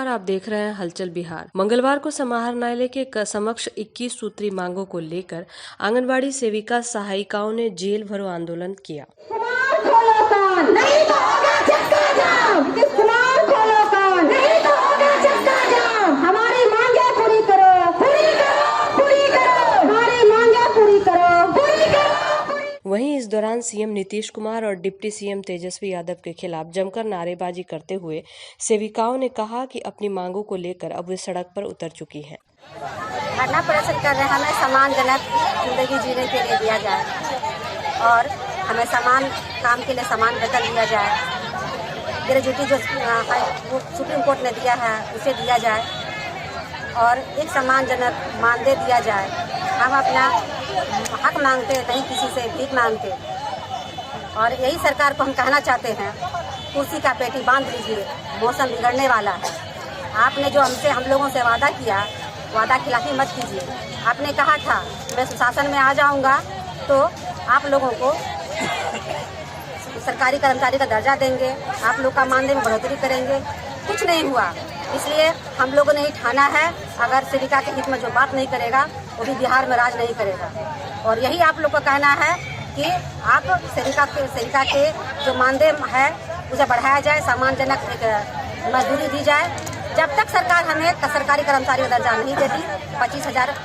नमस्कार, आप देख रहे हैं हलचल बिहार। मंगलवार को समाहरणालय के समक्ष 21 सूत्री मांगों को लेकर आंगनबाड़ी सेविका सहायिकाओं ने जेल भरो आंदोलन किया। वहीं इस दौरान सीएम नीतीश कुमार और डिप्टी सीएम तेजस्वी यादव के खिलाफ जमकर नारेबाजी करते हुए सेविकाओं ने कहा कि अपनी मांगों को लेकर अब वे सड़क पर उतर चुकी हैं। धरना प्रदर्शन कर रहे हैं, हमें सम्मानजनक जिंदगी जीने के लिए दिया जाए और हमें समान काम के लिए समान वेतन दिया जाए। ग्रेजुएटी जो सुप्रीम कोर्ट ने दिया है उसे दिया जाए और एक सम्मानजनक मानदेय दिया जाए। हम अपना हक मांगते नहीं, किसी से भीख मांगते। और यही सरकार को हम कहना चाहते हैं, कुर्सी का पेटी बांध लीजिए, मौसम बिगड़ने वाला है। आपने जो हम लोगों से वादा किया, वादा खिलाफी मत कीजिए। आपने कहा था मैं सुशासन में आ जाऊंगा तो आप लोगों को सरकारी कर्मचारी का दर्जा देंगे, आप लोग का मानदेय में बढ़ोतरी करेंगे। कुछ नहीं हुआ, इसलिए हम लोगों ने ही ठाना है, अगर सेविका के हित में जो बात नहीं करेगा वो भी बिहार में राज नहीं करेगा। और यही आप लोग का कहना है कि आप सेविका के जो मानदेय है उसे बढ़ाया जाए, सम्मानजनक एक मजदूरी दी जाए। जब तक सरकार हमें सरकारी कर्मचारी का दर्जा नहीं देती 25,000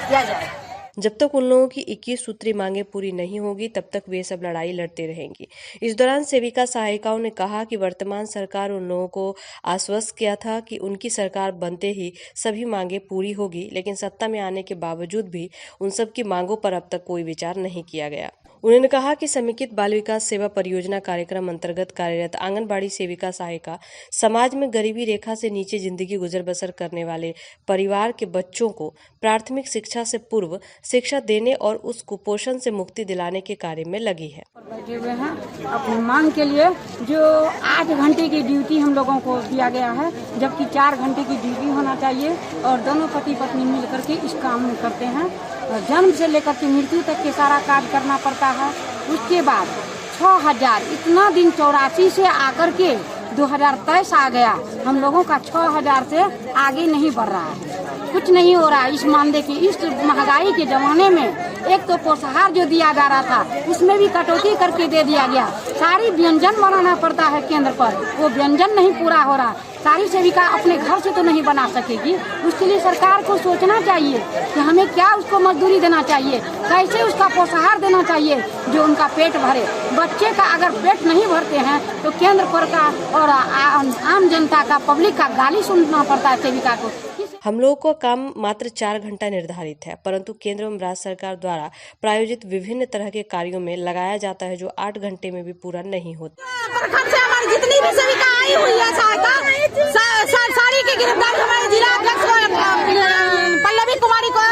दिया जाए। जब तक उन लोगों की 21 सूत्री मांगे पूरी नहीं होगी तब तक वे सब लड़ाई लड़ते रहेंगी। इस दौरान सेविका सहायिकाओं ने कहा कि वर्तमान सरकार उन लोगों को आश्वस्त किया था कि उनकी सरकार बनते ही सभी मांगे पूरी होगी, लेकिन सत्ता में आने के बावजूद भी उन सब की मांगों पर अब तक कोई विचार नहीं किया गया। उन्होंने कहा कि समेकित बाल विकास सेवा परियोजना कार्यक्रम अंतर्गत कार्यरत आंगनबाड़ी सेविका सहायिका समाज में गरीबी रेखा से नीचे जिंदगी गुजर बसर करने वाले परिवार के बच्चों को प्राथमिक शिक्षा से पूर्व शिक्षा देने और उस कुपोषण से मुक्ति दिलाने के कार्य में लगी है। बैठे हुए हैं अपनी मांग के लिए, जो 8 घंटे की ड्यूटी हम लोगों को दिया गया है, जबकि 4 घंटे की ड्यूटी होना चाहिए और दोनों पति पत्नी मिलकर के इस काम में करते हैं। जन्म से लेकर के मृत्यु तक के सारा कार्य करना पड़ता है। उसके बाद 6,000 इतना दिन 84 से आकर के 2023 आ गया, हम लोगों का 6,000 से आगे नहीं बढ़ रहा है, कुछ नहीं हो रहा है। इस मानदेय की इस महंगाई के जमाने में एक तो पोषाहार जो दिया जा रहा था उसमें भी कटौती करके दे दिया गया। सारी व्यंजन बनाना पड़ता है केंद्र पर, वो व्यंजन नहीं पूरा हो रहा। सारी सेविका अपने घर से तो नहीं बना सकेगी, उसके लिए सरकार को सोचना चाहिए कि हमें क्या उसको मजदूरी देना चाहिए, कैसे उसका पोषाहार देना चाहिए जो उनका पेट भरे। बच्चे का अगर पेट नहीं भरते हैं तो केंद्र पर का और आम जनता का, पब्लिक का गाली सुनना पड़ता है सेविका को। हम लोगों का काम मात्र 4 घंटा निर्धारित है, परंतु केंद्र एवं राज्य सरकार द्वारा प्रायोजित विभिन्न तरह के कार्यों में लगाया जाता है जो 8 घंटे में भी पूरा नहीं होता। जितनी भी सेविका आई हुई है सहायता सारी की गिरफ्तारी हमारे जिला अध्यक्ष पल्लवी कुमारी को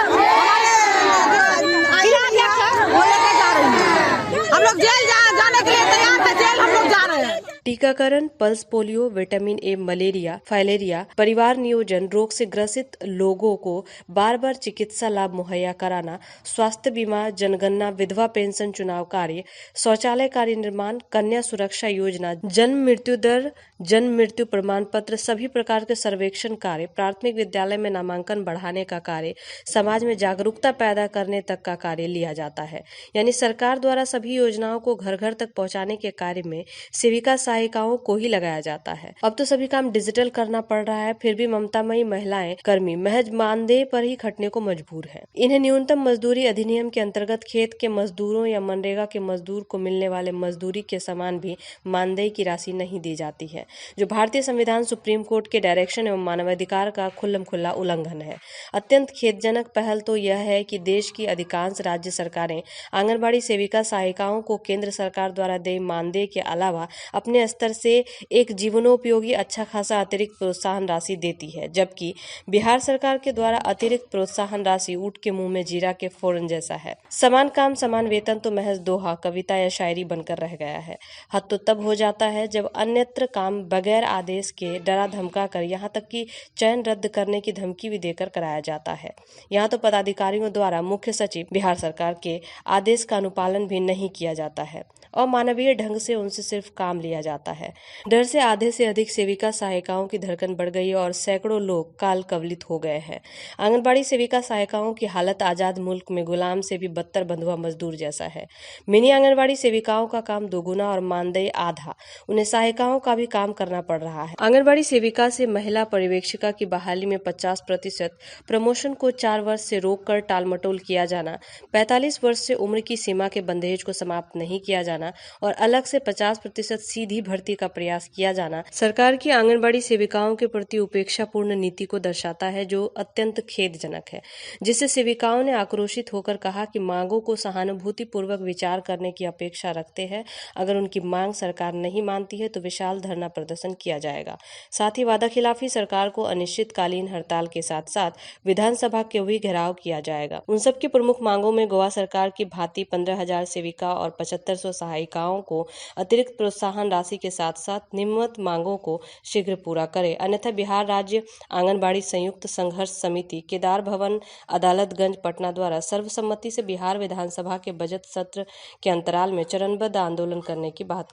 लेके जा रही है। हम लोग जेल जाने के लिए तैयार है, जेल हम लोग जा रहे हैं। टीकाकरण, pulse polio, vitamin A, malaria, filaria, परिवार नियोजन, रोग से ग्रसित लोगों को बार बार चिकित्सा लाभ मुहैया कराना, स्वास्थ्य बीमा, जनगणना, विधवा पेंशन, चुनाव कार्य, शौचालय कार्य निर्माण, कन्या सुरक्षा योजना, जन्म मृत्यु दर, जन्म मृत्यु प्रमाण पत्र, सभी प्रकार के सर्वेक्षण कार्य, प्राथमिक विद्यालय में नामांकन बढ़ाने का कार्य, समाज में जागरूकता पैदा करने तक का कार्य लिया जाता है। यानी सरकार द्वारा सभी योजनाओं को घर घर तक पहुंचाने के कार्य में सेविका सहायिकाओं को ही लगाया जाता है। अब तो सभी काम डिजिटल करना पड़ रहा है, फिर भी ममतामयी महिलाएं कर्मी महज मानदेय पर ही खटने को मजबूर है। इन्हें न्यूनतम मजदूरी अधिनियम के अंतर्गत खेत के मजदूरों या मनरेगा के मजदूर को मिलने वाले मजदूरी के समान भी मानदेय की राशि नहीं दी जाती है, जो भारतीय संविधान, सुप्रीम कोर्ट के डायरेक्शन एवं मानवाधिकार का खुल्लम खुल्ला उल्लंघन है। अत्यंत खेदजनक पहल तो यह है कि देश की अधिकांश राज्य सरकारें आंगनबाड़ी सेविका सहायिकाओं को केंद्र सरकार द्वारा देय मानदेय के अलावा अपने स्तर से एक जीवनोपयोगी अच्छा खासा अतिरिक्त प्रोत्साहन राशि देती है, जबकि बिहार सरकार के द्वारा अतिरिक्त प्रोत्साहन राशि ऊँट के मुंह में जीरा के फोरन जैसा है। समान काम समान वेतन तो महज दोहा, कविता या शायरी बनकर रह गया है। हद तो तब हो जाता है जब अन्यत्र काम बगैर आदेश के डरा धमका कर, यहाँ तक कि चयन रद्द करने की धमकी भी देकर कराया जाता है। यहाँ तो पदाधिकारियों द्वारा मुख्य सचिव बिहार सरकार के आदेश का अनुपालन भी नहीं किया जाता है। अमानवीय ढंग से उनसे सिर्फ काम लिया जाता है। डर से आधे से अधिक सेविका सहायिकाओं की धड़कन बढ़ गई और सैकड़ों लोग काल कवलित हो गए हैं। आंगनबाड़ी सेविका सहायिकाओं की हालत आजाद मुल्क में गुलाम से भी बदतर बंधुआ मजदूर जैसा है। मिनी आंगनबाड़ी सेविकाओं का काम दोगुना और मानदेय आधा। उन्हें सहायिकाओं का भी काम करना पड़ रहा है। आंगनबाड़ी सेविका से महिला पर्यवेक्षिका की बहाली में 50%, प्रमोशन को 4 वर्ष से रोककर टालमटोल किया जाना, 45 वर्ष से उम्र की सीमा के बंदेज को समाप्त नहीं किया जाना और अलग से 50% सीधी भर्ती का प्रयास किया जाना सरकार की आंगनबाड़ी सेविकाओं के प्रति उपेक्षापूर्ण नीति को दर्शाता है, जो अत्यंत खेदजनक है। जिससे सेविकाओं ने आक्रोशित होकर कहा कि मांगों को सहानुभूतिपूर्वक विचार करने की अपेक्षा रखते हैं। अगर उनकी मांग सरकार नहीं मानती है तो विशाल धरना प्रदर्शन किया जाएगा। साथ ही वादाखिलाफी सरकार को अनिश्चितकालीन हड़ताल के साथ साथ विधानसभा के भी घेराव किया जाएगा। उन सबकी प्रमुख मांगों में गोवा सरकार की भांति 15,000 सेविका और 7500 सहायिकाओं को अतिरिक्त प्रोत्साहन राशि के साथ साथ निम्नलिखित मांगों को शीघ्र पूरा करे, अन्यथा बिहार राज्य आंगनबाड़ी संयुक्त संघर्ष समिति केदार भवन अदालतगंज पटना द्वारा सर्वसम्मति से बिहार विधानसभा के बजट सत्र के अंतराल में चरणबद्ध आंदोलन करने की बात